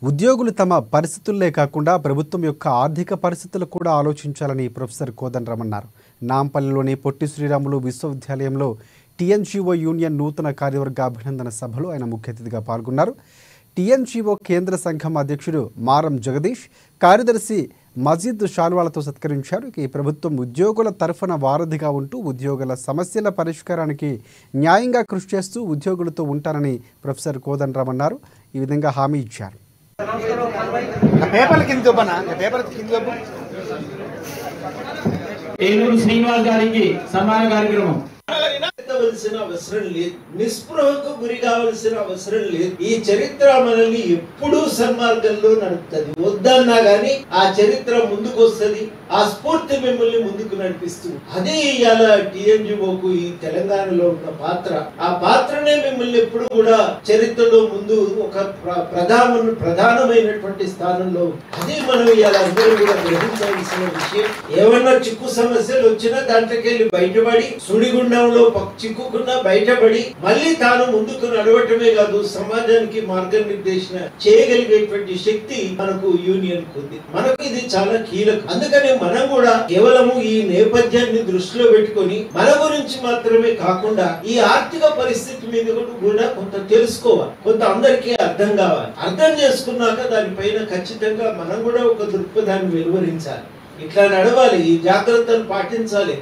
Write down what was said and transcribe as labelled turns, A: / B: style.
A: ఉద్యోగులు తమ పరిస్థితులే కాకుండా ప్రభుత్వం యొక్క ఆర్థిక పరిస్థితులు కూడా ఆలోచించాలని ప్రొఫెసర్ కోదండరామ్ అన్నారు. నాంపల్లిలోని పొట్టి శ్రీరాములు విశ్వవిద్యాలయంలో టీఎన్జీఓ యూనియన్ నూతన కార్యవర్గ అభినందన సభలో ఆయన ముఖ్య అతిథిగా పాల్గొన్నారు. టీఎన్జీఓ కేంద్ర సంఘం అధ్యక్షుడు మారం జగదీష్, కార్యదర్శి మజీద్ షాల్వాలతో సత్కరించారు. ఈ ప్రభుత్వం ఉద్యోగుల తరఫున వారధిగా ఉంటూ ఉద్యోగుల సమస్యల పరిష్కారానికి న్యాయంగా కృషి చేస్తూ ఉద్యోగులతో ఉంటారని ప్రొఫెసర్ కోదండరామ్ అన్నారు. ఈ విధంగా హామీ ఇచ్చారు.
B: శ్రీనివాస్ గారికి సన్మాన కార్యక్రమం
C: అవసరం లేదు, నిస్పృహకు గురి కావలసిన అవసరం లేదు. ఈ చరిత్ర మనల్ని ఎప్పుడూ సన్మార్గంలో నడుపుతుంది. వద్దన్నా గాని ఆ చరిత్ర ముందుకు వస్తుంది, ఆ స్ఫూర్తి మిమ్మల్ని ముందుకు నడిపిస్తుంది. అదే ఇవాళ టీఎన్జీఓకు ఈ తెలంగాణలో ఉన్న పాత్ర. ఆ పాత్రనే మిమ్మల్ని ఎప్పుడు కూడా చరిత్రలో ముందు ఒక ప్రధానమైనటువంటి స్థానంలో. అదే మనం ఇవాళ అందరూ కూడా గ్రహించాల్సిన విషయం. ఏమన్నా చిక్కు సమస్యలు వచ్చినా దాంట్లోకి వెళ్ళి బయటపడి, సుడిగుండంలో చిక్కుకున్నా బయటపడి మళ్ళీ తాను ముందుకు నడవటమే కాదు, సమాజానికి మార్గనిర్దేశన చేయగలిగేటువంటి శక్తి మనకు యూనియన్ ఉంది. మనకు ఇది చాలా కీలకం. అందుకనే మనం కూడా కేవలము ఈ నేపథ్యాన్ని దృష్టిలో పెట్టుకొని మన గురించి మాత్రమే కాకుండా ఈ ఆర్థిక పరిస్థితి మీద కూడా కొంత తెలుసుకోవాలి, కొంత అందరికీ అర్థం కావాలి. అర్థం చేసుకున్నాక దానిపైన ఖచ్చితంగా మనం కూడా ఒక దృక్పథాన్ని వెలువరించాలి. ఇట్లా నడవాలి, ఈ జాగ్రత్తలు పాటించాలి.